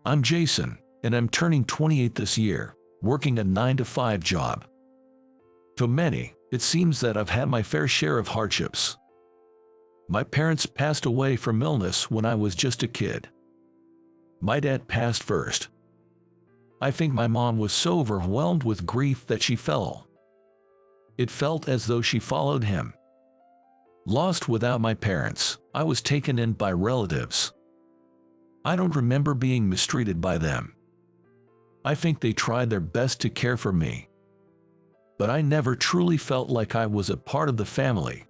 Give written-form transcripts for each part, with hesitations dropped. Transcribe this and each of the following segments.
I'm Jason, and I'm turning 28 this year, working a 9-to-5 job. To many, it seems that I've had my fair share of hardships. My parents passed away from illness when I was just a kid. My dad passed first. I think my mom was so overwhelmed with grief that she fell. It felt as though she followed him. Lost without my parents, I was taken in by relatives. I don't remember being mistreated by them. I think they tried their best to care for me. But I never truly felt like I was a part of the family.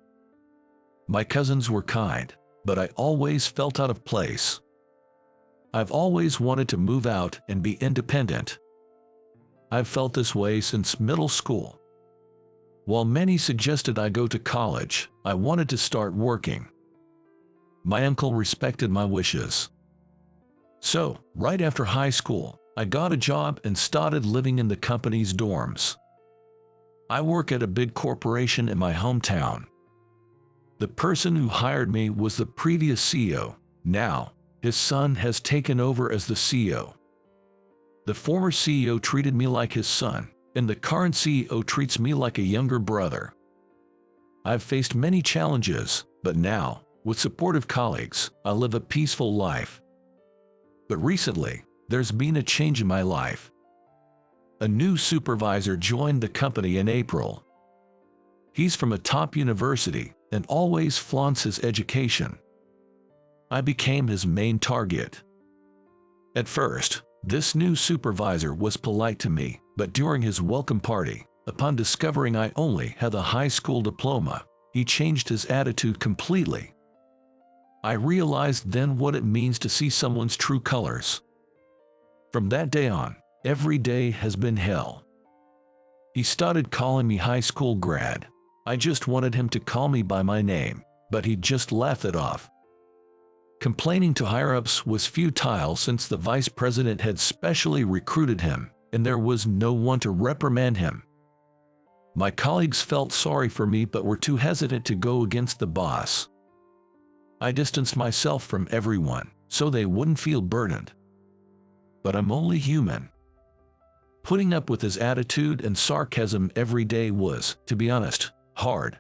My cousins were kind, but I always felt out of place. I've always wanted to move out and be independent. I've felt this way since middle school. While many suggested I go to college, I wanted to start working. My uncle respected my wishes. So, right after high school, I got a job and started living in the company's dorms. I work at a big corporation in my hometown. The person who hired me was the previous CEO. Now, his son has taken over as the CEO. The former CEO treated me like his son, and the current CEO treats me like a younger brother. I've faced many challenges, but now, with supportive colleagues, I live a peaceful life. But recently, there's been a change in my life. A new supervisor joined the company in April. He's from a top university and always flaunts his education. I became his main target. At first, this new supervisor was polite to me, but during his welcome party, upon discovering I only had a high school diploma, he changed his attitude completely. I realized then what it means to see someone's true colors. From that day on, every day has been hell. He started calling me high school grad. I just wanted him to call me by my name, but he just laughed it off. Complaining to higher-ups was futile since the vice president had specially recruited him, and there was no one to reprimand him. My colleagues felt sorry for me but were too hesitant to go against the boss. I distanced myself from everyone, so they wouldn't feel burdened. But I'm only human. Putting up with his attitude and sarcasm every day was, to be honest, hard.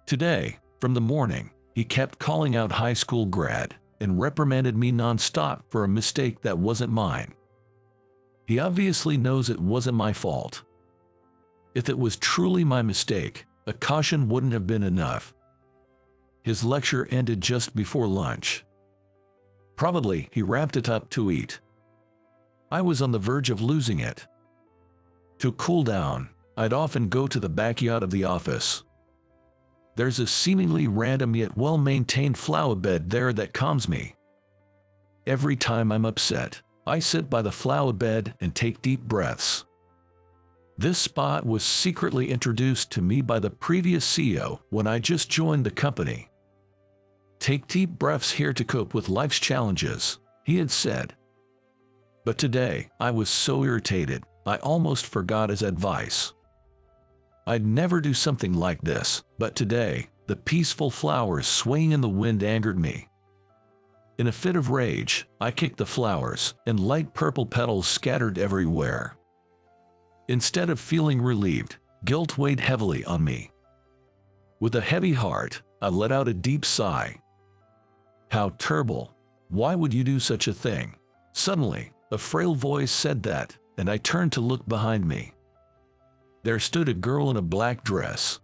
Today, from the morning, he kept calling out high school grad and reprimanded me non-stop for a mistake that wasn't mine. He obviously knows it wasn't my fault. If it was truly my mistake, a caution wouldn't have been enough. His lecture ended just before lunch. Probably he wrapped it up to eat. I was on the verge of losing it. To cool down, I'd often go to the backyard of the office. There's a seemingly random yet well-maintained flower bed there that calms me. Every time I'm upset, I sit by the flower bed and take deep breaths. This spot was secretly introduced to me by the previous CEO when I just joined the company. Take deep breaths here to cope with life's challenges, he had said. But today, I was so irritated, I almost forgot his advice. I'd never do something like this, but today, the peaceful flowers swaying in the wind angered me. In a fit of rage, I kicked the flowers, and light purple petals scattered everywhere. Instead of feeling relieved, guilt weighed heavily on me. With a heavy heart, I let out a deep sigh. How terrible! Why would you do such a thing? Suddenly, a frail voice said that, and I turned to look behind me. There stood a girl in a black dress.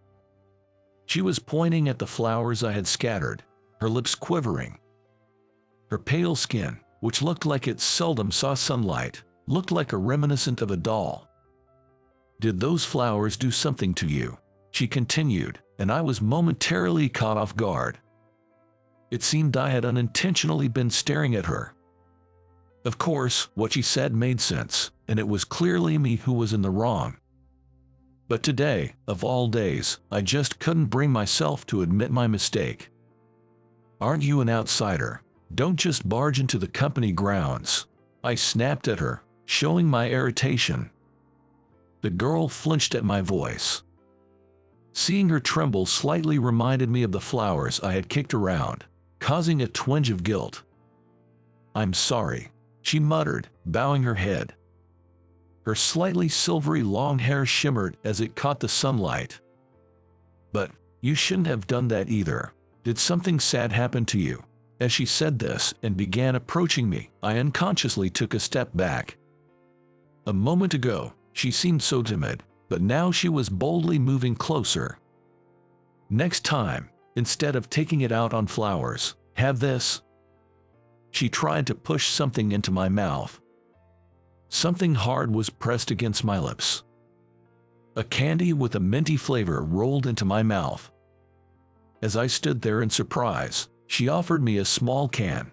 She was pointing at the flowers I had scattered, her lips quivering. Her pale skin, which looked like it seldom saw sunlight, looked like a reminiscent of a doll. "Did those flowers do something to you?" she continued, and I was momentarily caught off guard. It seemed I had unintentionally been staring at her. Of course, what she said made sense, and it was clearly me who was in the wrong. But today, of all days, I just couldn't bring myself to admit my mistake. "Aren't you an outsider? Don't just barge into the company grounds," I snapped at her, showing my irritation. The girl flinched at my voice. Seeing her tremble slightly reminded me of the flowers I had kicked around, causing a twinge of guilt. "I'm sorry," she muttered, bowing her head. Her slightly silvery long hair shimmered as it caught the sunlight. But you shouldn't have done that either. Did something sad happen to you? As she said this and began approaching me, I unconsciously took a step back. A moment ago, she seemed so timid, but now she was boldly moving closer. Next time, instead of taking it out on flowers, have this. She tried to push something into my mouth. Something hard was pressed against my lips. A candy with a minty flavor rolled into my mouth. As I stood there in surprise, she offered me a small can.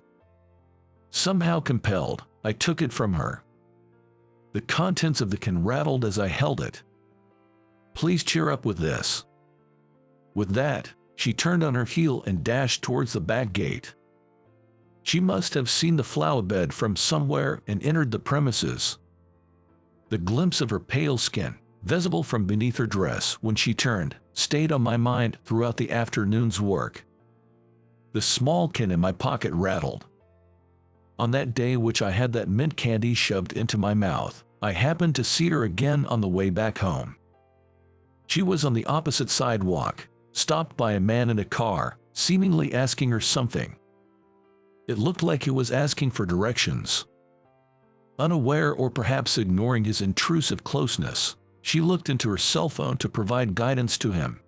Somehow compelled, I took it from her. The contents of the can rattled as I held it. Please cheer up with this. With that, she turned on her heel and dashed towards the back gate. She must have seen the flower bed from somewhere and entered the premises. The glimpse of her pale skin, visible from beneath her dress when she turned, stayed on my mind throughout the afternoon's work. The small can in my pocket rattled. On that day which I had that mint candy shoved into my mouth, I happened to see her again on the way back home. She was on the opposite sidewalk, stopped by a man in a car, seemingly asking her something. It looked like he was asking for directions. Unaware or perhaps ignoring his intrusive closeness, she looked into her cell phone to provide guidance to him.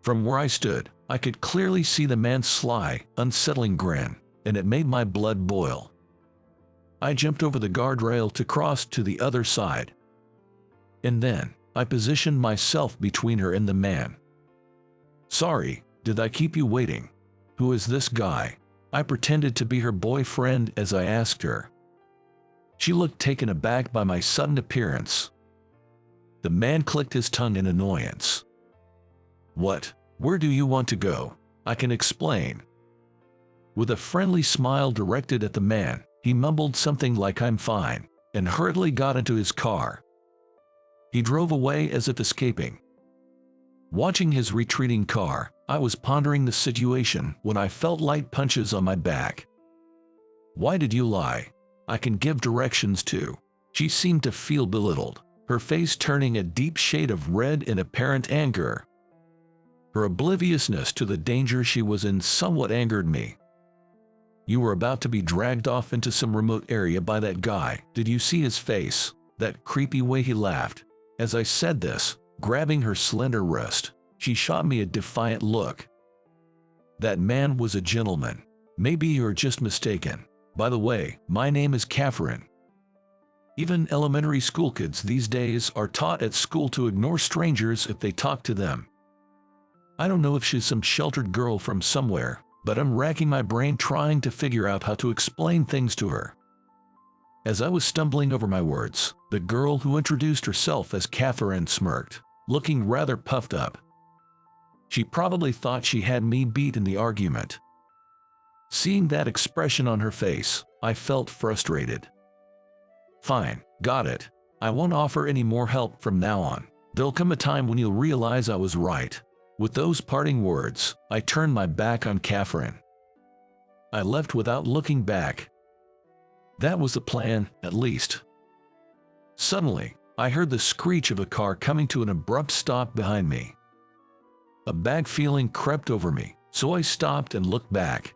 From where I stood, I could clearly see the man's sly, unsettling grin, and it made my blood boil. I jumped over the guardrail to cross to the other side. And then, I positioned myself between her and the man. Sorry, did I keep you waiting? Who is this guy? I pretended to be her boyfriend as I asked her. She looked taken aback by my sudden appearance. The man clicked his tongue in annoyance. What? Where do you want to go? I can explain. With a friendly smile directed at the man, he mumbled something like "I'm fine," and hurriedly got into his car. He drove away as if escaping. Watching his retreating car, I was pondering the situation when I felt light punches on my back. Why did you lie? I can give directions too. She seemed to feel belittled, her face turning a deep shade of red in apparent anger. Her obliviousness to the danger she was in somewhat angered me. You were about to be dragged off into some remote area by that guy. Did you see his face? That creepy way he laughed. As I said this, grabbing her slender wrist, she shot me a defiant look. That man was a gentleman. Maybe you're just mistaken. By the way, my name is Katherine. Even elementary school kids these days are taught at school to ignore strangers if they talk to them. I don't know if she's some sheltered girl from somewhere, but I'm racking my brain trying to figure out how to explain things to her. As I was stumbling over my words, the girl who introduced herself as Katherine smirked, looking rather puffed up. She probably thought she had me beat in the argument. Seeing that expression on her face, I felt frustrated. Fine, got it. I won't offer any more help from now on. There'll come a time when you'll realize I was right. With those parting words, I turned my back on Katherine. I left without looking back. That was the plan, at least. Suddenly, I heard the screech of a car coming to an abrupt stop behind me. A bad feeling crept over me, so I stopped and looked back.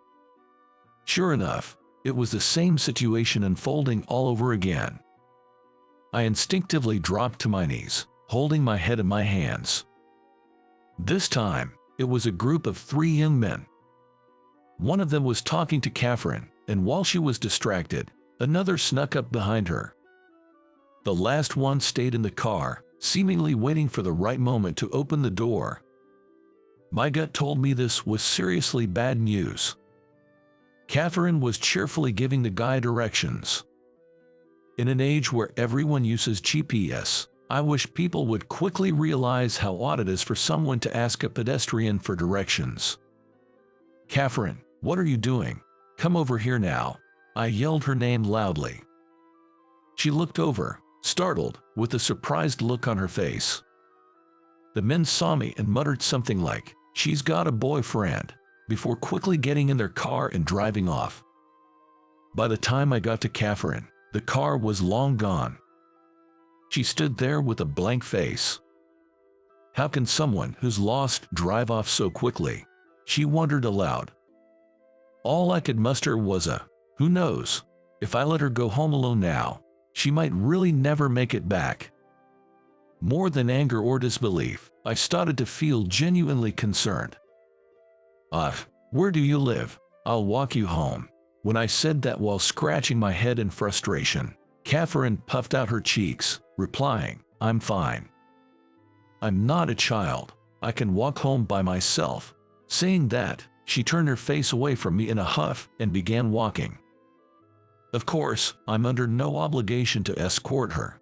Sure enough, it was the same situation unfolding all over again. I instinctively dropped to my knees, holding my head in my hands. This time, it was a group of 3 young men. One of them was talking to Katherine, and while she was distracted, another snuck up behind her. The last one stayed in the car, seemingly waiting for the right moment to open the door. My gut told me this was seriously bad news. Katherine was cheerfully giving the guy directions. In an age where everyone uses GPS, I wish people would quickly realize how odd it is for someone to ask a pedestrian for directions. Katherine, what are you doing? Come over here now. I yelled her name loudly. She looked over, startled, with a surprised look on her face. The men saw me and muttered something like, "She's got a boyfriend," before quickly getting in their car and driving off. By the time I got to Katherine, the car was long gone. She stood there with a blank face. How can someone who's lost drive off so quickly? She wondered aloud. All I could muster was a, who knows, if I let her go home alone now, she might really never make it back. More than anger or disbelief, I started to feel genuinely concerned. Where do you live? I'll walk you home. When I said that while scratching my head in frustration, Katherine puffed out her cheeks, replying, I'm fine. I'm not a child. I can walk home by myself. Saying that, she turned her face away from me in a huff and began walking. Of course, I'm under no obligation to escort her.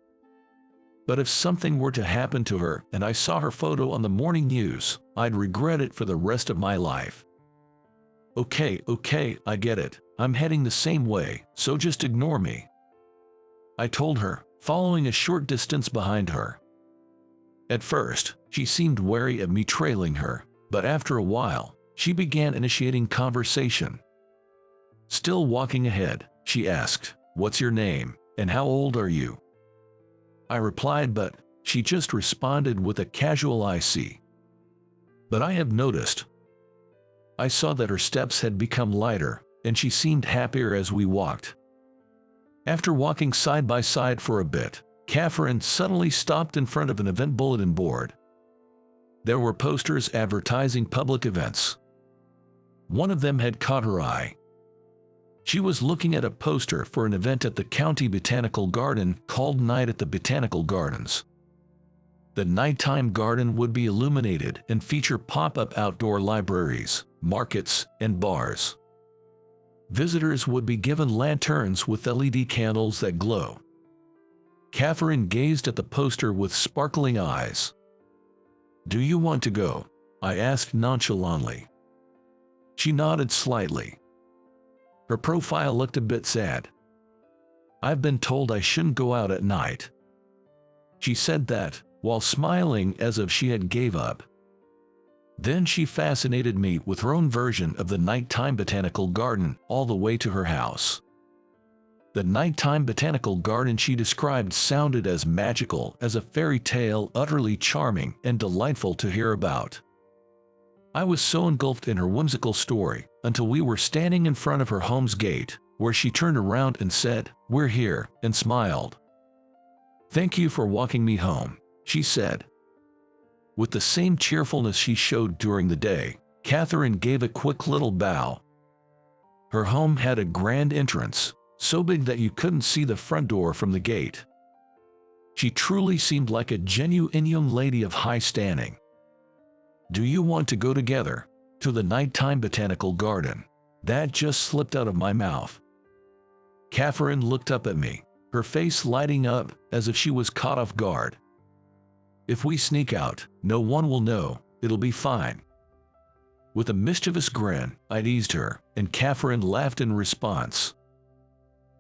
But if something were to happen to her and I saw her photo on the morning news, I'd regret it for the rest of my life. Okay, I get it. I'm heading the same way, so just ignore me, I told her, following a short distance behind her. At first, she seemed wary of me trailing her, but after a while, she began initiating conversation. Still walking ahead, she asked, "What's your name, and how old are you?" I replied, but she just responded with a casual "I see." But I have noticed. I saw that her steps had become lighter, and she seemed happier as we walked. After walking side by side for a bit, Katherine suddenly stopped in front of an event bulletin board. There were posters advertising public events. One of them had caught her eye. She was looking at a poster for an event at the county Botanical Garden called Night at the Botanical Gardens. The nighttime garden would be illuminated and feature pop-up outdoor libraries, markets, and bars. Visitors would be given lanterns with LED candles that glow. Katherine gazed at the poster with sparkling eyes. "Do you want to go?" I asked nonchalantly. She nodded slightly. Her profile looked a bit sad. "I've been told I shouldn't go out at night." She said that, while smiling as if she had gave up. Then she fascinated me with her own version of the nighttime botanical garden all the way to her house. The nighttime botanical garden she described sounded as magical as a fairy tale, utterly charming and delightful to hear about. I was so engulfed in her whimsical story until we were standing in front of her home's gate, where she turned around and said, "We're here," and smiled. "Thank you for walking me home," she said. With the same cheerfulness she showed during the day, Katherine gave a quick little bow. Her home had a grand entrance, so big that you couldn't see the front door from the gate. She truly seemed like a genuine young lady of high standing. "Do you want to go together to the nighttime botanical garden?" That just slipped out of my mouth. Katherine looked up at me, her face lighting up as if she was caught off guard. "If we sneak out, no one will know. It'll be fine." With a mischievous grin, I teased her, and Katherine laughed in response.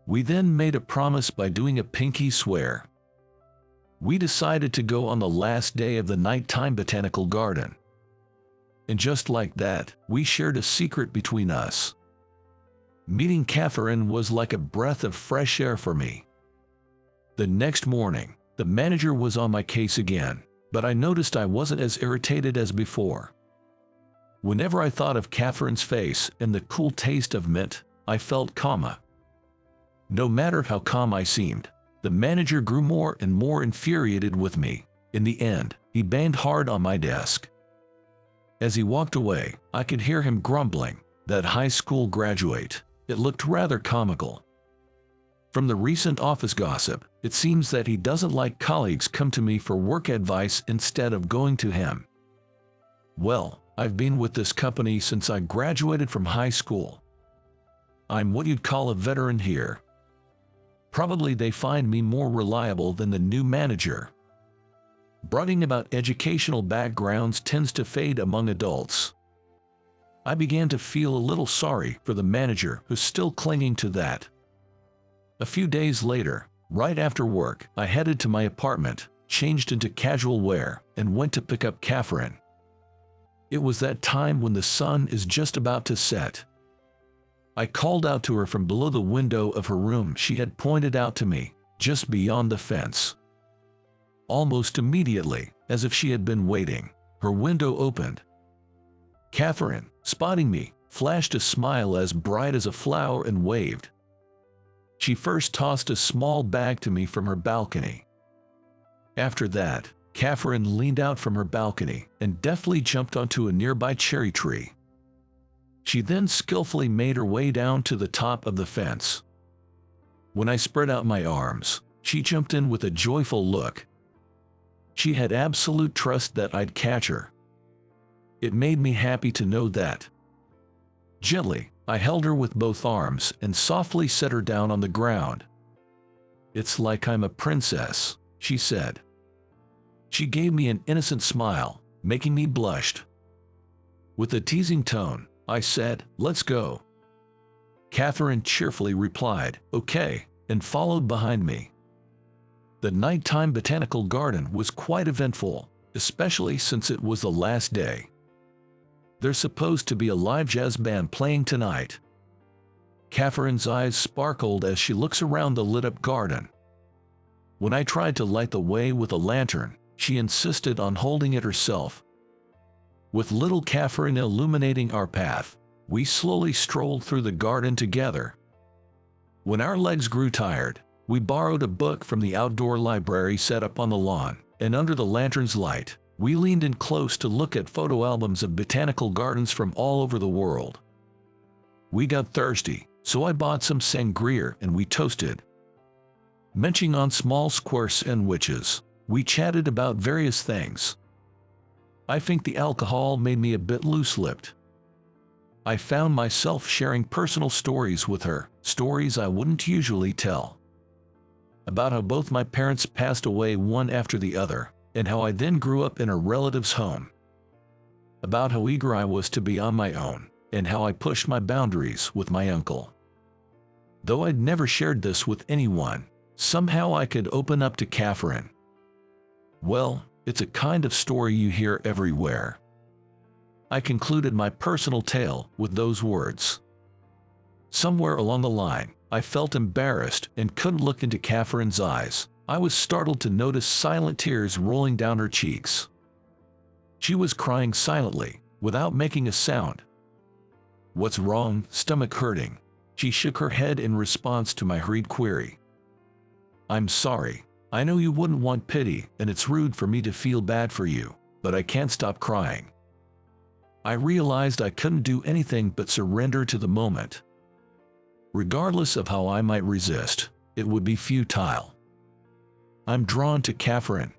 We then made a promise by doing a pinky swear. We decided to go on the last day of the nighttime botanical garden. And just like that, we shared a secret between us. Meeting Katherine was like a breath of fresh air for me. The next morning, the manager was on my case again, but I noticed I wasn't as irritated as before. Whenever I thought of Katherine's face and the cool taste of mint, I felt calmer. No matter how calm I seemed, the manager grew more and more infuriated with me. In the end, he banged hard on my desk. As he walked away, I could hear him grumbling, "That high school graduate." It looked rather comical. From the recent office gossip, it seems that he doesn't like colleagues come to me for work advice instead of going to him. Well, I've been with this company since I graduated from high school. I'm what you'd call a veteran here. Probably they find me more reliable than the new manager. Bragging about educational backgrounds tends to fade among adults. I began to feel a little sorry for the manager who's still clinging to that. A few days later, right after work, I headed to my apartment, changed into casual wear, and went to pick up Katherine. It was that time when the sun is just about to set. I called out to her from below the window of her room she had pointed out to me, just beyond the fence. Almost immediately, as if she had been waiting, her window opened. Katherine, spotting me, flashed a smile as bright as a flower and waved. She first tossed a small bag to me from her balcony. After that, Katherine leaned out from her balcony and deftly jumped onto a nearby cherry tree. She then skillfully made her way down to the top of the fence. When I spread out my arms, she jumped in with a joyful look. She had absolute trust that I'd catch her. It made me happy to know that. Gently, I held her with both arms and softly set her down on the ground. "It's like I'm a princess," she said. She gave me an innocent smile, making me blush. With a teasing tone, I said, "Let's go." Katherine cheerfully replied, "Okay," and followed behind me. The nighttime botanical garden was quite eventful, especially since it was the last day. There's supposed to be a live jazz band playing tonight. Katherine's eyes sparkled as she looks around the lit-up garden. When I tried to light the way with a lantern, she insisted on holding it herself. With little Katherine illuminating our path, we slowly strolled through the garden together. When our legs grew tired, we borrowed a book from the outdoor library set up on the lawn, and under the lantern's light, we leaned in close to look at photo albums of botanical gardens from all over the world. We got thirsty, so I bought some sangria and we toasted. Munching on small square sandwiches, we chatted about various things. I think the alcohol made me a bit loose-lipped. I found myself sharing personal stories with her, stories I wouldn't usually tell. About how both my parents passed away one after the other, and how I then grew up in a relative's home. About how eager I was to be on my own, and how I pushed my boundaries with my uncle. Though I'd never shared this with anyone, somehow I could open up to Katherine. Well, it's a kind of story you hear everywhere. I concluded my personal tale with those words. Somewhere along the line, I felt embarrassed and couldn't look into Katherine's eyes. I was startled to notice silent tears rolling down her cheeks. She was crying silently, without making a sound. "What's wrong? Stomach hurting?" She shook her head in response to my hurried query. "I'm sorry. I know you wouldn't want pity, and it's rude for me to feel bad for you, but I can't stop crying." I realized I couldn't do anything but surrender to the moment. Regardless of how I might resist, it would be futile. I'm drawn to Katherine.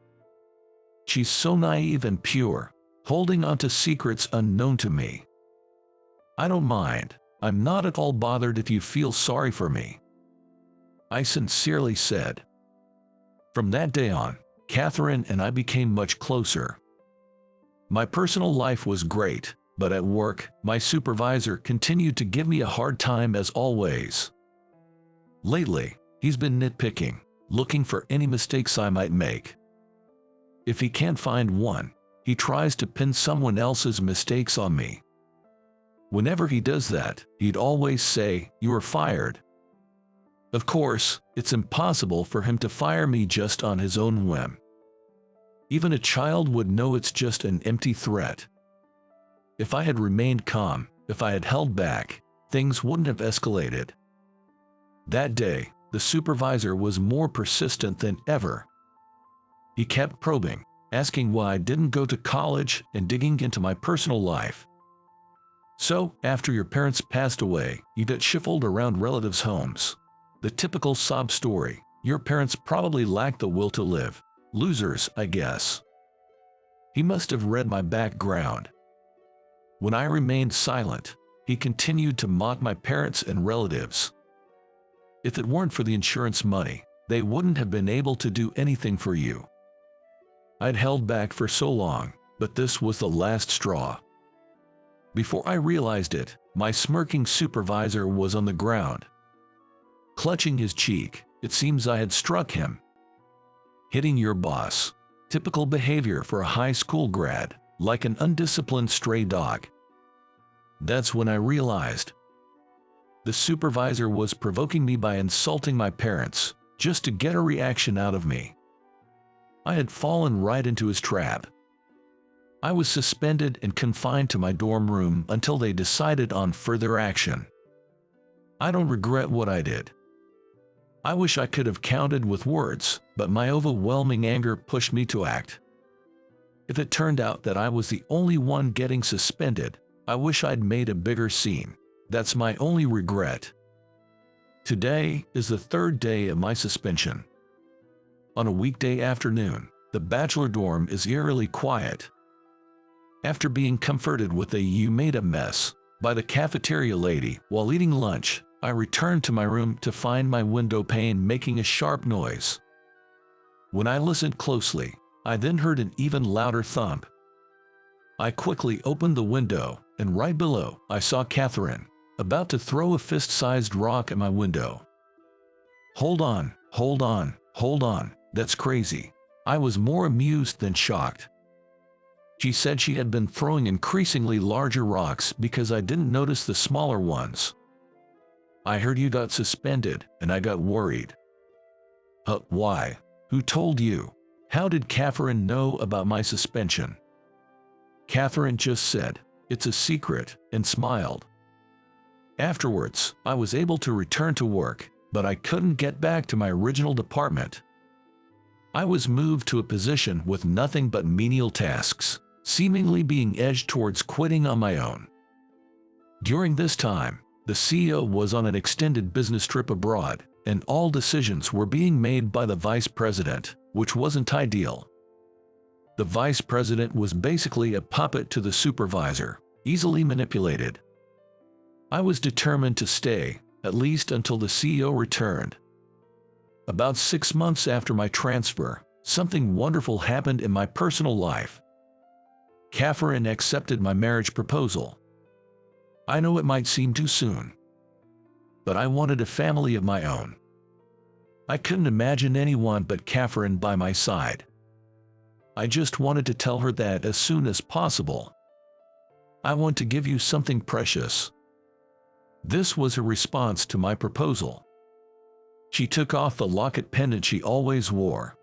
She's so naive and pure, holding on to secrets unknown to me. I don't mind. I'm not at all bothered if you feel sorry for me," I sincerely said. From that day on, Katherine and I became much closer. My personal life was great, but at work, my supervisor continued to give me a hard time as always. Lately, he's been nitpicking, looking for any mistakes I might make. If he can't find one, he tries to pin someone else's mistakes on me. Whenever he does that, he'd always say, "You are fired." Of course, it's impossible for him to fire me just on his own whim. Even a child would know it's just an empty threat. If I had remained calm, if I had held back, things wouldn't have escalated. That day, the supervisor was more persistent than ever. He kept probing, asking why I didn't go to college and digging into my personal life. "So, after your parents passed away, you got shuffled around relatives' homes. The typical sob story. Your parents probably lacked the will to live. Losers, I guess." He must have read my background. When I remained silent, he continued to mock my parents and relatives. "If it weren't for the insurance money, they wouldn't have been able to do anything for you." I'd held back for so long, but this was the last straw. Before I realized it, my smirking supervisor was on the ground. Clutching his cheek, it seems I had struck him. "Hitting your boss. Typical behavior for a high school grad, like an undisciplined stray dog." That's when I realized. The supervisor was provoking me by insulting my parents, just to get a reaction out of me. I had fallen right into his trap. I was suspended and confined to my dorm room until they decided on further action. I don't regret what I did. I wish I could have counted with words, but my overwhelming anger pushed me to act. If it turned out that I was the only one getting suspended, I wish I'd made a bigger scene. That's my only regret. Today is the third day of my suspension. On a weekday afternoon, the bachelor dorm is eerily quiet. After being comforted with a "you made a mess" by the cafeteria lady while eating lunch, I returned to my room to find my window pane making a sharp noise. When I listened closely, I then heard an even louder thump. I quickly opened the window, and right below, I saw Katherine, about to throw a fist-sized rock at my window. Hold on, that's crazy. I was more amused than shocked. She said she had been throwing increasingly larger rocks because I didn't notice the smaller ones. I heard you got suspended, and I got worried. Why? Who told you? How did Katherine know about my suspension? Katherine just said, "It's a secret," and smiled. Afterwards, I was able to return to work, but I couldn't get back to my original department. I was moved to a position with nothing but menial tasks, seemingly being edged towards quitting on my own. During this time, the CEO was on an extended business trip abroad, and all decisions were being made by the vice president, which wasn't ideal. The vice president was basically a puppet to the supervisor, easily manipulated. I was determined to stay, at least until the CEO returned. About 6 months after my transfer, something wonderful happened in my personal life. Katherine accepted my marriage proposal. I know it might seem too soon, but I wanted a family of my own. I couldn't imagine anyone but Katherine by my side. I just wanted to tell her that as soon as possible. I want to give you something precious. This was her response to my proposal. She took off the locket pendant she always wore.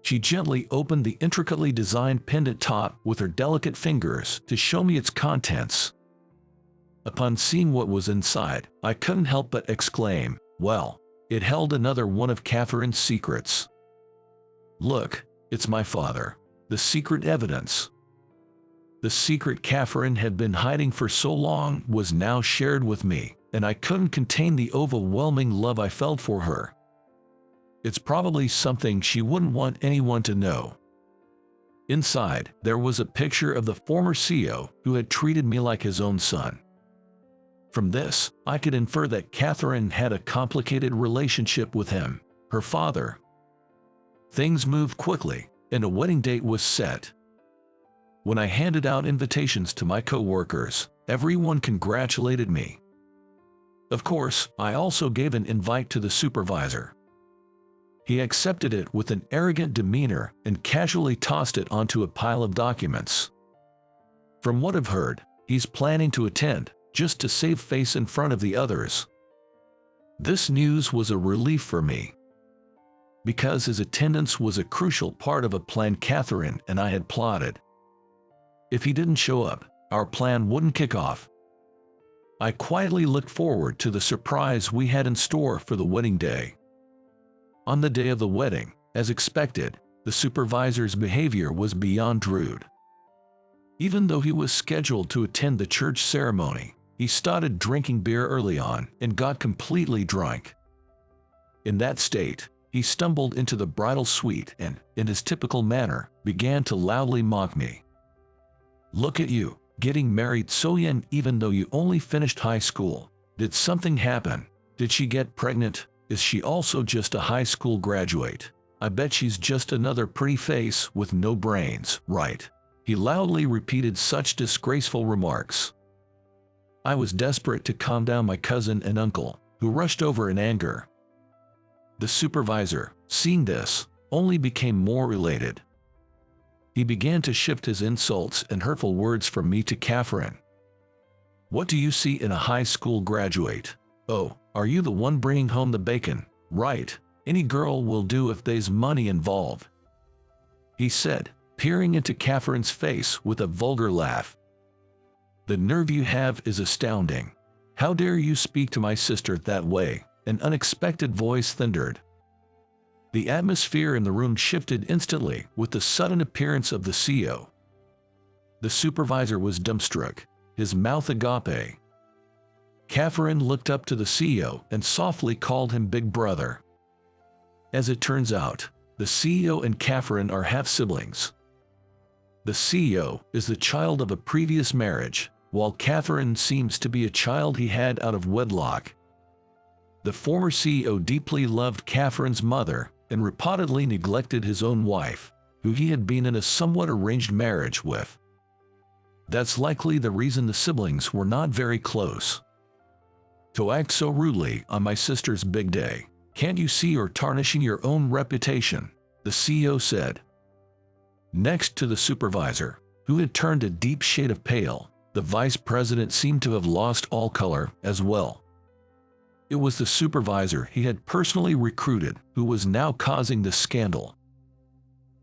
She gently opened the intricately designed pendant top with her delicate fingers to show me its contents. Upon seeing what was inside, I couldn't help but exclaim, "Well, it held another one of Katherine's secrets. Look, it's my father, the secret evidence." The secret Katherine had been hiding for so long was now shared with me, and I couldn't contain the overwhelming love I felt for her. It's probably something she wouldn't want anyone to know. Inside, there was a picture of the former CEO who had treated me like his own son. From this, I could infer that Katherine had a complicated relationship with him, her father. Things moved quickly, and a wedding date was set. When I handed out invitations to my co-workers, everyone congratulated me. Of course, I also gave an invite to the supervisor. He accepted it with an arrogant demeanor and casually tossed it onto a pile of documents. From what I've heard, he's planning to attend, just to save face in front of the others. This news was a relief for me, because his attendance was a crucial part of a plan Katherine and I had plotted. If he didn't show up, our plan wouldn't kick off. I quietly looked forward to the surprise we had in store for the wedding day. On the day of the wedding, as expected, the supervisor's behavior was beyond rude. Even though he was scheduled to attend the church ceremony, he started drinking beer early on and got completely drunk. In that state, he stumbled into the bridal suite and, in his typical manner, began to loudly mock me. "Look at you, getting married so young even though you only finished high school. Did something happen? Did she get pregnant? Is she also just a high school graduate? I bet she's just another pretty face with no brains, right?" He loudly repeated such disgraceful remarks. I was desperate to calm down my cousin and uncle, who rushed over in anger. The supervisor, seeing this, only became more elated. He began to shift his insults and hurtful words from me to Katherine. What do you see in a high school graduate? Oh, are you the one bringing home the bacon? Right. Any girl will do if there's money involved," he said, peering into Katherine's face with a vulgar laugh. "The nerve you have is astounding. How dare you speak to my sister that way?" An unexpected voice thundered. The atmosphere in the room shifted instantly with the sudden appearance of the CEO. The supervisor was dumbstruck, his mouth agape. Katherine looked up to the CEO and softly called him Big Brother. As it turns out, the CEO and Katherine are half-siblings. The CEO is the child of a previous marriage, while Katherine seems to be a child he had out of wedlock. The former CEO deeply loved Katherine's mother and reportedly neglected his own wife, who he had been in a somewhat arranged marriage with. That's likely the reason the siblings were not very close. "To act so rudely on my sister's big day. Can't you see you're tarnishing your own reputation?" the CEO said. Next to the supervisor, who had turned a deep shade of pale, the vice president seemed to have lost all color as well. It was the supervisor he had personally recruited who was now causing the scandal.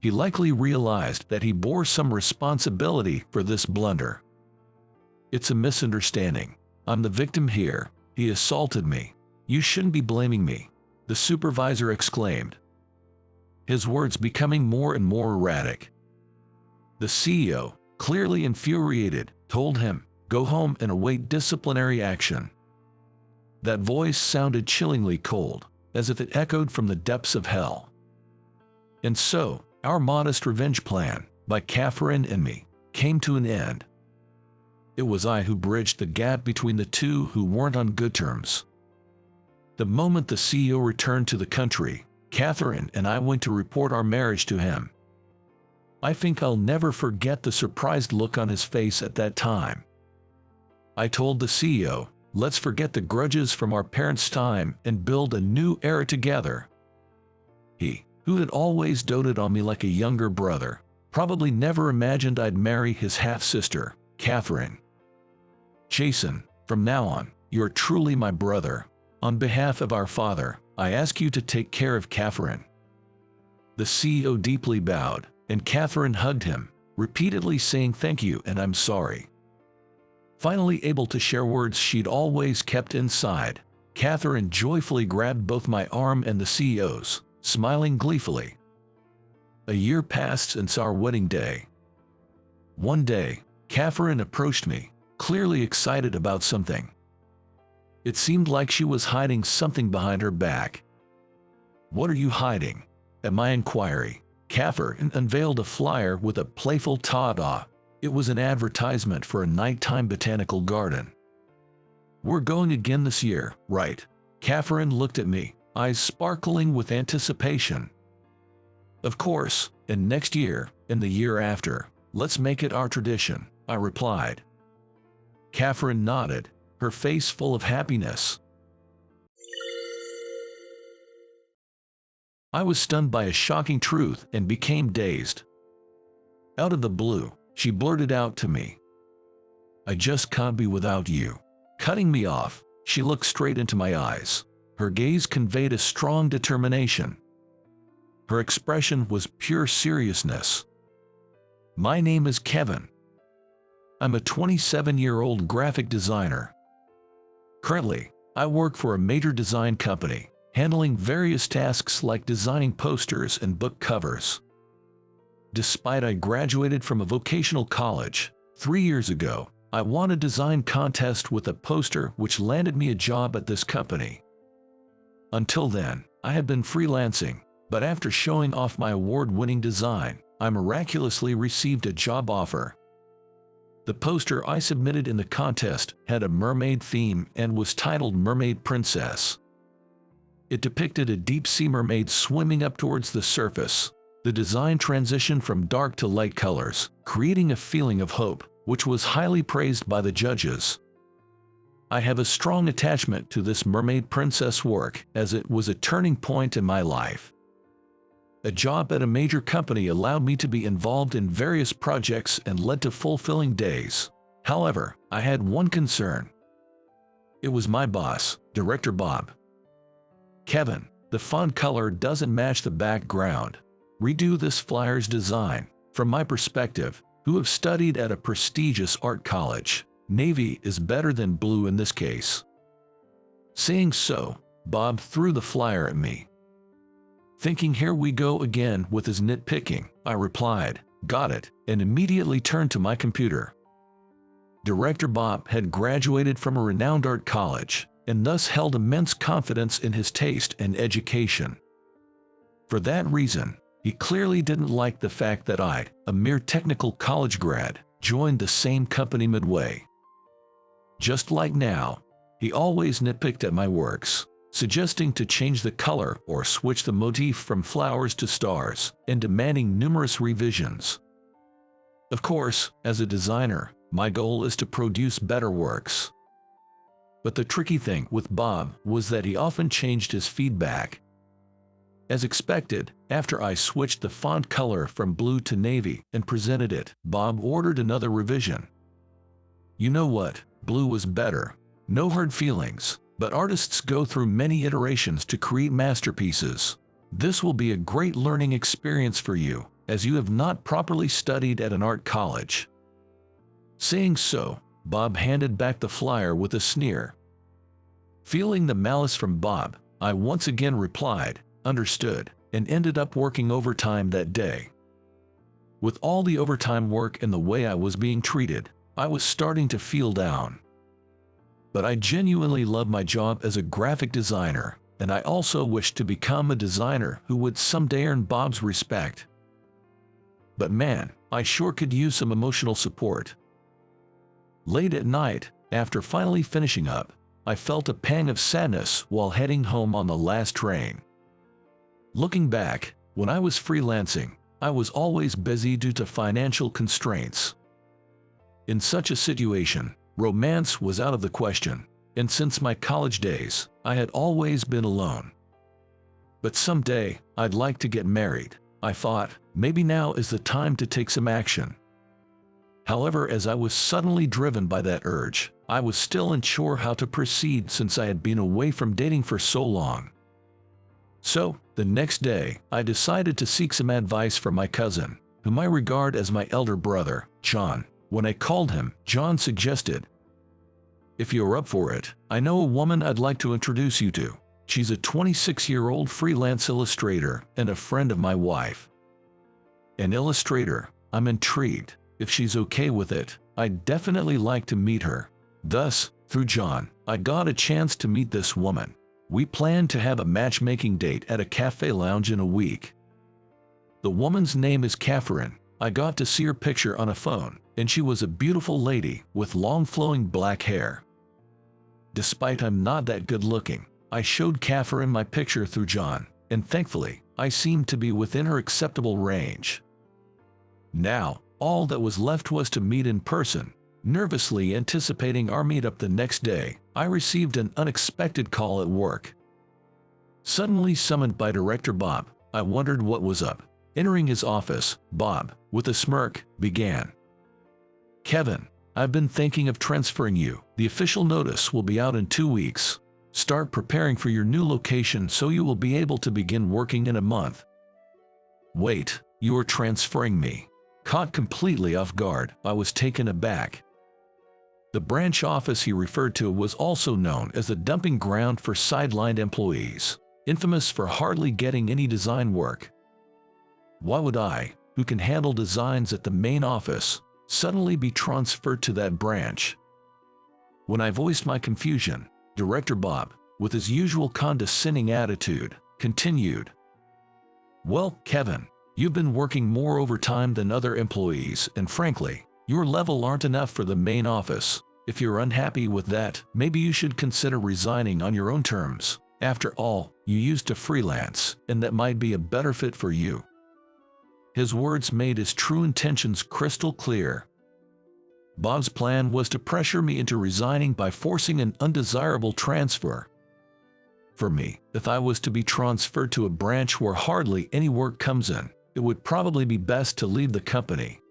He likely realized that he bore some responsibility for this blunder. "It's a misunderstanding. I'm the victim here. He assaulted me. You shouldn't be blaming me," the supervisor exclaimed, his words becoming more and more erratic. The CEO, clearly infuriated, told him, "Go home and await disciplinary action." That voice sounded chillingly cold, as if it echoed from the depths of hell. And so, our modest revenge plan, by Katherine and me, came to an end. It was I who bridged the gap between the two who weren't on good terms. The moment the CEO returned to the country, Katherine and I went to report our marriage to him. I think I'll never forget the surprised look on his face at that time. I told the CEO, "Let's forget the grudges from our parents' time and build a new era together." He, who had always doted on me like a younger brother, probably never imagined I'd marry his half-sister, Katherine. "Jason, from now on, you're truly my brother. On behalf of our father, I ask you to take care of Katherine." The CEO deeply bowed, and Katherine hugged him, repeatedly saying thank you and I'm sorry. Finally able to share words she'd always kept inside, Katherine joyfully grabbed both my arm and the CEO's, smiling gleefully. A year passed since our wedding day. One day, Katherine approached me, clearly excited about something. It seemed like she was hiding something behind her back. "What are you hiding?" At my inquiry, Katherine unveiled a flyer with a playful ta-da. It was an advertisement for a nighttime botanical garden. "We're going again this year, right?" Katherine looked at me, eyes sparkling with anticipation. "Of course, and next year, and the year after. Let's make it our tradition," I replied. Katherine nodded, her face full of happiness. I was stunned by a shocking truth and became dazed. Out of the blue, she blurted out to me, "I just can't be without you." Cutting me off, she looked straight into my eyes. Her gaze conveyed a strong determination. Her expression was pure seriousness. "My name is Kevin. I'm a 27-year-old graphic designer. Currently, I work for a major design company, handling various tasks like designing posters and book covers. Despite I graduated from a vocational college 3 years ago, I won a design contest with a poster which landed me a job at this company. Until then, I had been freelancing, but after showing off my award-winning design, I miraculously received a job offer. The poster I submitted in the contest had a mermaid theme and was titled Mermaid Princess. It depicted a deep-sea mermaid swimming up towards the surface. The design transitioned from dark to light colors, creating a feeling of hope, which was highly praised by the judges. I have a strong attachment to this Mermaid Princess work as it was a turning point in my life. A job at a major company allowed me to be involved in various projects and led to fulfilling days. However, I had one concern. It was my boss, Director Bob. "Kevin, the font color doesn't match the background. Redo this flyer's design." From my perspective, who have studied at a prestigious art college, navy is better than blue in this case. Saying so, Bob threw the flyer at me. Thinking here we go again with his nitpicking, I replied, "Got it," and immediately turned to my computer. Director Bob had graduated from a renowned art college, and thus held immense confidence in his taste and education. For that reason, he clearly didn't like the fact that I, a mere technical college grad, joined the same company midway. Just like now, he always nitpicked at my works, suggesting to change the color or switch the motif from flowers to stars, and demanding numerous revisions. Of course, as a designer, my goal is to produce better works. But the tricky thing with Bob was that he often changed his feedback. As expected, after I switched the font color from blue to navy and presented it, Bob ordered another revision. You know what? Blue was better. No hard feelings, but artists go through many iterations to create masterpieces. This will be a great learning experience for you, as you have not properly studied at an art college. Saying so, Bob handed back the flyer with a sneer. Feeling the malice from Bob, I once again replied, "Understood," and ended up working overtime that day. With all the overtime work and the way I was being treated, I was starting to feel down. But I genuinely love my job as a graphic designer, and I also wished to become a designer who would someday earn Bob's respect. But man, I sure could use some emotional support. Late at night, after finally finishing up, I felt a pang of sadness while heading home on the last train. Looking back, when I was freelancing, I was always busy due to financial constraints. In such a situation, romance was out of the question, and since my college days, I had always been alone. But someday, I'd like to get married. I thought, maybe now is the time to take some action. However, as I was suddenly driven by that urge, I was still unsure how to proceed since I had been away from dating for so long. So, the next day, I decided to seek some advice from my cousin, whom I regard as my elder brother, John. When I called him, John suggested, "If you're up for it, I know a woman I'd like to introduce you to. She's a 26-year-old freelance illustrator and a friend of my wife." An illustrator? I'm intrigued. If she's okay with it, I'd definitely like to meet her. Thus, through John, I got a chance to meet this woman. We planned to have a matchmaking date at a cafe lounge in a week. The woman's name is Katherine. I got to see her picture on a phone, and she was a beautiful lady with long flowing black hair. Despite I'm not that good looking, I showed Katherine my picture through John, and thankfully, I seemed to be within her acceptable range. Now, all that was left was to meet in person. Nervously anticipating our meetup the next day, I received an unexpected call at work. Suddenly summoned by Director Bob, I wondered what was up. Entering his office, Bob, with a smirk, began. "Kevin, I've been thinking of transferring you. The official notice will be out in 2 weeks. Start preparing for your new location so you will be able to begin working in a month." "Wait, you are transferring me?" Caught completely off guard, I was taken aback. The branch office he referred to was also known as the dumping ground for sidelined employees, infamous for hardly getting any design work. Why would I, who can handle designs at the main office, suddenly be transferred to that branch? When I voiced my confusion, Director Bob, with his usual condescending attitude, continued, "Well, Kevin, you've been working more overtime than other employees, and frankly, your level aren't enough for the main office. If you're unhappy with that, maybe you should consider resigning on your own terms. After all, you used to freelance, and that might be a better fit for you." His words made his true intentions crystal clear. Bob's plan was to pressure me into resigning by forcing an undesirable transfer. For me, if I was to be transferred to a branch where hardly any work comes in, it would probably be best to leave the company.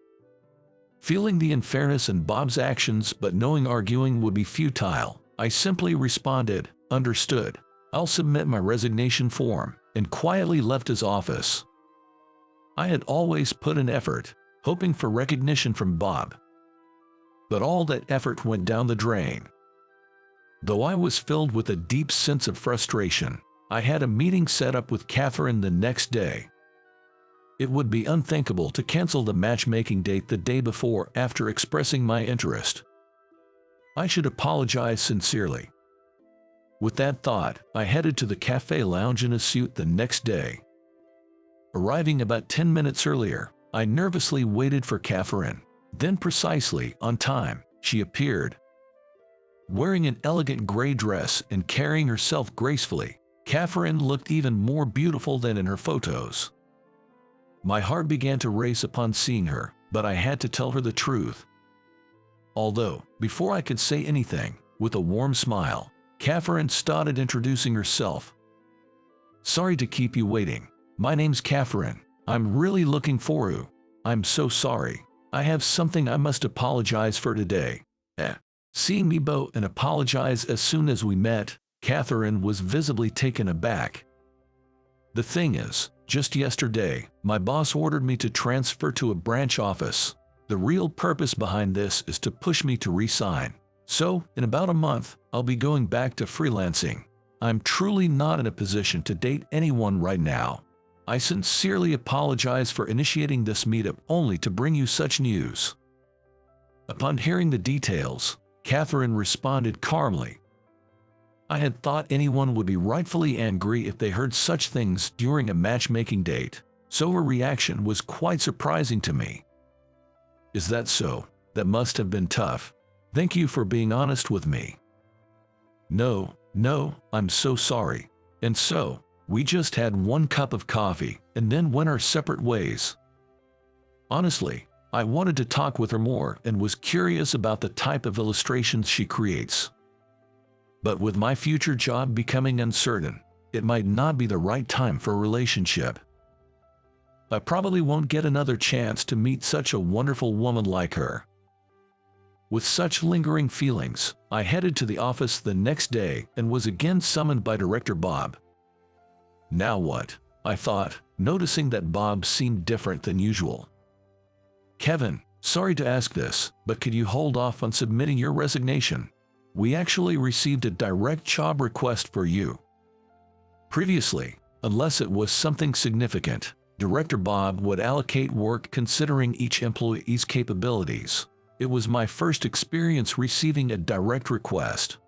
Feeling the unfairness in Bob's actions but knowing arguing would be futile, I simply responded, "Understood. I'll submit my resignation form," and quietly left his office. I had always put in effort, hoping for recognition from Bob. But all that effort went down the drain. Though I was filled with a deep sense of frustration, I had a meeting set up with Katherine the next day. It would be unthinkable to cancel the matchmaking date the day before after expressing my interest. I should apologize sincerely. With that thought, I headed to the cafe lounge in a suit the next day. Arriving about 10 minutes earlier, I nervously waited for Katherine. Then precisely on time, she appeared. Wearing an elegant gray dress and carrying herself gracefully, Katherine looked even more beautiful than in her photos. My heart began to race upon seeing her, but I had to tell her the truth. Although, before I could say anything, with a warm smile, Katherine started introducing herself. "Sorry to keep you waiting. My name's Katherine. I'm really looking for you. I'm so sorry. I have something I must apologize for today." Seeing me bow and apologize as soon as we met, Katherine was visibly taken aback. "The thing is, just yesterday, my boss ordered me to transfer to a branch office. The real purpose behind this is to push me to resign. So, in about a month, I'll be going back to freelancing. I'm truly not in a position to date anyone right now. I sincerely apologize for initiating this meetup only to bring you such news." Upon hearing the details, Katherine responded calmly. I had thought anyone would be rightfully angry if they heard such things during a matchmaking date, so her reaction was quite surprising to me. "Is that so? That must have been tough. Thank you for being honest with me." No, I'm so sorry. And so, we just had one cup of coffee and then went our separate ways. Honestly, I wanted to talk with her more and was curious about the type of illustrations she creates. But with my future job becoming uncertain, it might not be the right time for a relationship. I probably won't get another chance to meet such a wonderful woman like her. With such lingering feelings, I headed to the office the next day and was again summoned by Director Bob. Now what? I thought, noticing that Bob seemed different than usual. "Kevin, sorry to ask this, but could you hold off on submitting your resignation? We actually received a direct job request for you." Previously, unless it was something significant, Director Bob would allocate work considering each employee's capabilities. It was my first experience receiving a direct request.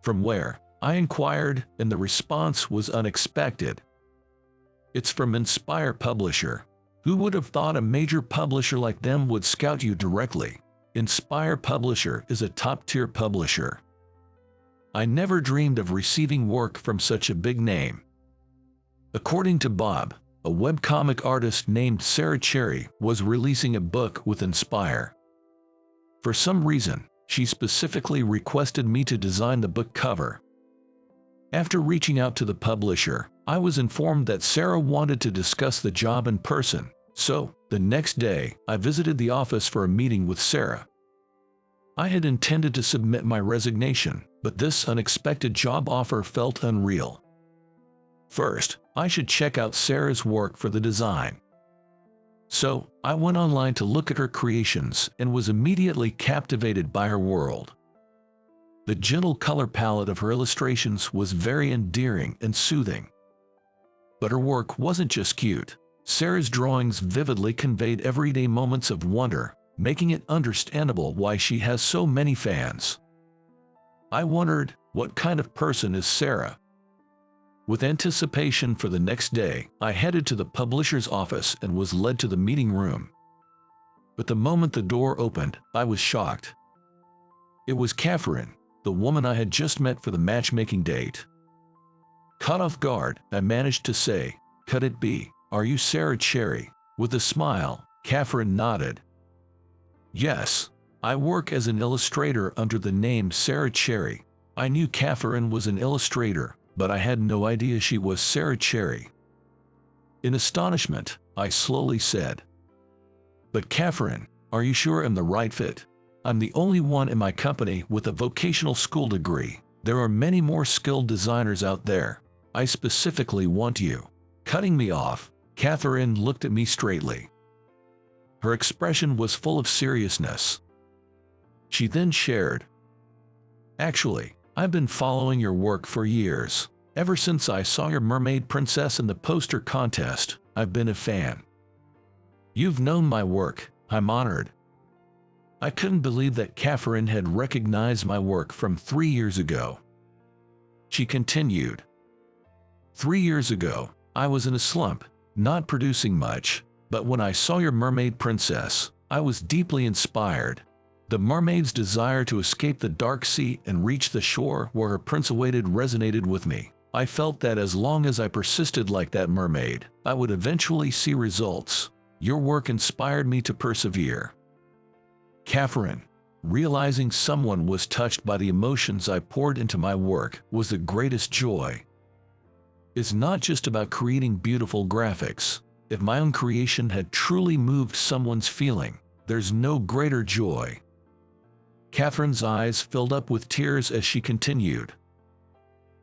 "From where?" I inquired, and the response was unexpected. "It's from Inspire Publisher. Who would have thought a major publisher like them would scout you directly? Inspire Publisher is a top-tier publisher. I never dreamed of receiving work from such a big name." According to Bob, a webcomic artist named Sarah Cherry was releasing a book with Inspire. For some reason, she specifically requested me to design the book cover. After reaching out to the publisher, I was informed that Sarah wanted to discuss the job in person, so the next day I visited the office for a meeting with Sarah. I had intended to submit my resignation, but this unexpected job offer felt unreal. First, I should check out Sarah's work for the design. So, I went online to look at her creations and was immediately captivated by her world. The gentle color palette of her illustrations was very endearing and soothing. But her work wasn't just cute. Sarah's drawings vividly conveyed everyday moments of wonder, making it understandable why she has so many fans. I wondered, what kind of person is Sarah? With anticipation for the next day, I headed to the publisher's office and was led to the meeting room. But the moment the door opened, I was shocked. It was Katherine, the woman I had just met for the matchmaking date. Caught off guard, I managed to say, "Could it be? Are you Sarah Cherry?" With a smile, Katherine nodded. "Yes, I work as an illustrator under the name Sarah Cherry." I knew Katherine was an illustrator, but I had no idea she was Sarah Cherry. In astonishment, I slowly said, "But Katherine, Are you sure I'm the right fit? I'm the only one in my company with a vocational school degree. There are many more skilled designers out there. I specifically want you." Cutting me off, Katherine looked at me straightly. Her expression was full of seriousness. She then shared, "Actually, I've been following your work for years. Ever since I saw your mermaid princess in the poster contest, I've been a fan. You've known my work. I'm honored." I couldn't believe that Katherine had recognized my work from 3 years ago. She continued, "3 years ago, I was in a slump, not producing much, but when I saw your mermaid princess, I was deeply inspired. The mermaid's desire to escape the dark sea and reach the shore where her prince awaited resonated with me. I felt that as long as I persisted like that mermaid, I would eventually see results. Your work inspired me to persevere." Katherine, realizing someone was touched by the emotions I poured into my work, was the greatest joy. It's not just about creating beautiful graphics. If my own creation had truly moved someone's feeling, there's no greater joy. Katherine's eyes filled up with tears as she continued,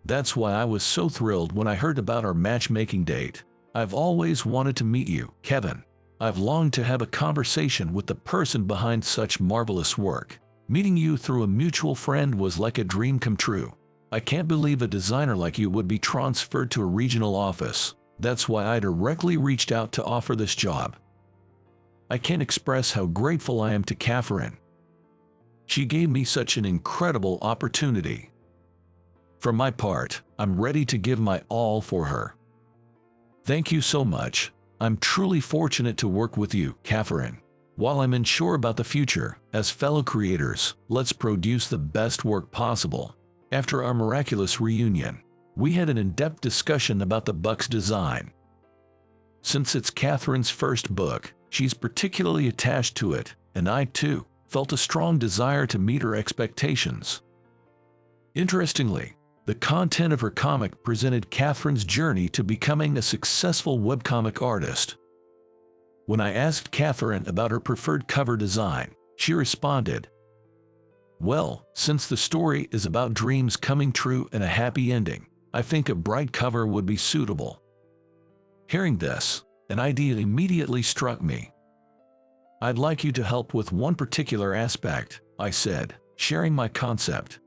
"That's why I was so thrilled when I heard about our matchmaking date. I've always wanted to meet you, Kevin. I've longed to have a conversation with the person behind such marvelous work. Meeting you through a mutual friend was like a dream come true. I can't believe a designer like you would be transferred to a regional office. That's why I directly reached out to offer this job." I can't express how grateful I am to Katherine. She gave me such an incredible opportunity. For my part, I'm ready to give my all for her. Thank you so much. I'm truly fortunate to work with you, Katherine. While I'm unsure about the future, as fellow creators, let's produce the best work possible. After our miraculous reunion, we had an in-depth discussion about the book's design. Since it's Katherine's first book, she's particularly attached to it, and I too felt a strong desire to meet her expectations. Interestingly, the content of her comic presented Katherine's journey to becoming a successful webcomic artist. When I asked Katherine about her preferred cover design, she responded, "Well, since the story is about dreams coming true and a happy ending, I think a bright cover would be suitable." Hearing this, an idea immediately struck me. "I'd like you to help with one particular aspect," I said, sharing my concept.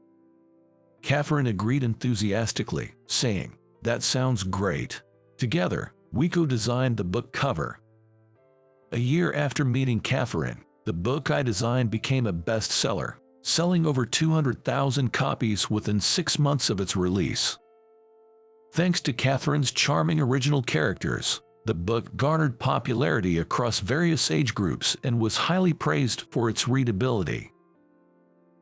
Katherine agreed enthusiastically, saying, "That sounds great." Together, we co-designed the book cover. A year after meeting Katherine, the book I designed became a bestseller, selling over 200,000 copies within 6 months of its release. Thanks to Katherine's charming original characters, the book garnered popularity across various age groups and was highly praised for its readability.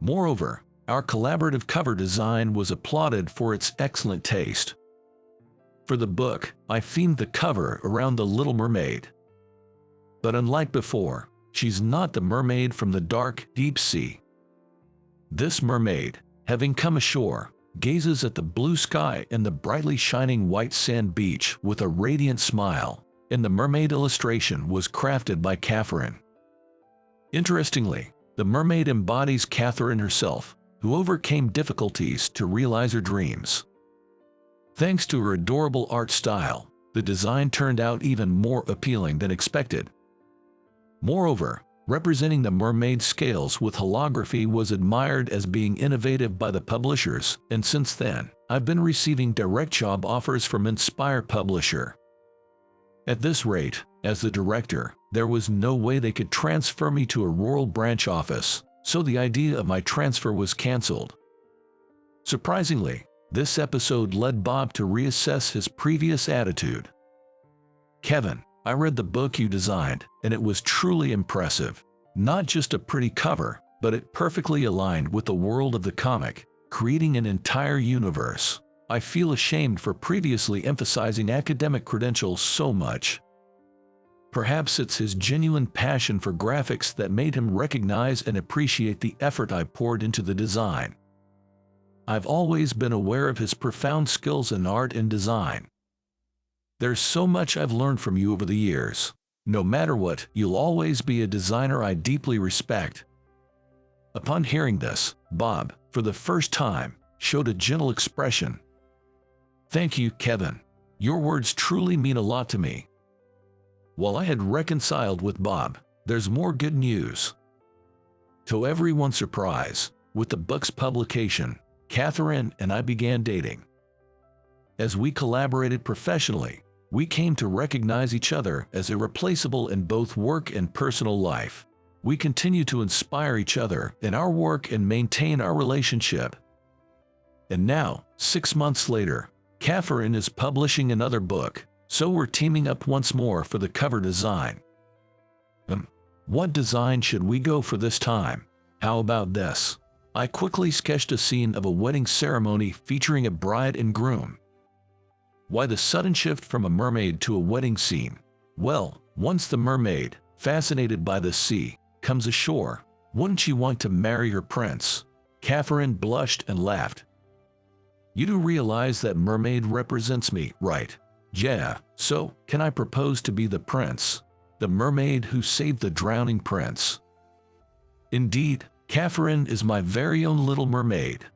Moreover, our collaborative cover design was applauded for its excellent taste. For the book, I themed the cover around the Little Mermaid. But unlike before, she's not the mermaid from the dark, deep sea. This mermaid, having come ashore, gazes at the blue sky and the brightly shining white sand beach with a radiant smile, and the mermaid illustration was crafted by Katherine. Interestingly, the mermaid embodies Katherine herself, who overcame difficulties to realize her dreams. Thanks to her adorable art style, the design turned out even more appealing than expected. Moreover, representing the mermaid scales with holography was admired as being innovative by the publishers, and since then, I've been receiving direct job offers from Inspire Publisher. At this rate, as the director, there was no way they could transfer me to a rural branch office, so the idea of my transfer was cancelled. Surprisingly, this episode led Bob to reassess his previous attitude. "Kevin, I read the book you designed, and it was truly impressive. Not just a pretty cover, but it perfectly aligned with the world of the comic, creating an entire universe. I feel ashamed for previously emphasizing academic credentials so much." Perhaps it's his genuine passion for graphics that made him recognize and appreciate the effort I poured into the design. I've always been aware of his profound skills in art and design. "There's so much I've learned from you over the years. No matter what, you'll always be a designer I deeply respect." Upon hearing this, Bob, for the first time, showed a gentle expression. "Thank you, Kevin. Your words truly mean a lot to me." While I had reconciled with Bob, there's more good news. To everyone's surprise, with the book's publication, Katherine and I began dating. As we collaborated professionally, we came to recognize each other as irreplaceable in both work and personal life. We continue to inspire each other in our work and maintain our relationship. And now, 6 months later, Katherine is publishing another book, so we're teaming up once more for the cover design. What design should we go for this time? How about this? I quickly sketched a scene of a wedding ceremony featuring a bride and groom. Why the sudden shift from a mermaid to a wedding scene? Well, once the mermaid, fascinated by the sea, comes ashore, wouldn't she want to marry her prince? Katherine blushed and laughed. "You do realize that mermaid represents me, right?" "Yeah, so can I propose to be the prince? The mermaid who saved the drowning prince?" "Indeed, Katherine is my very own little mermaid."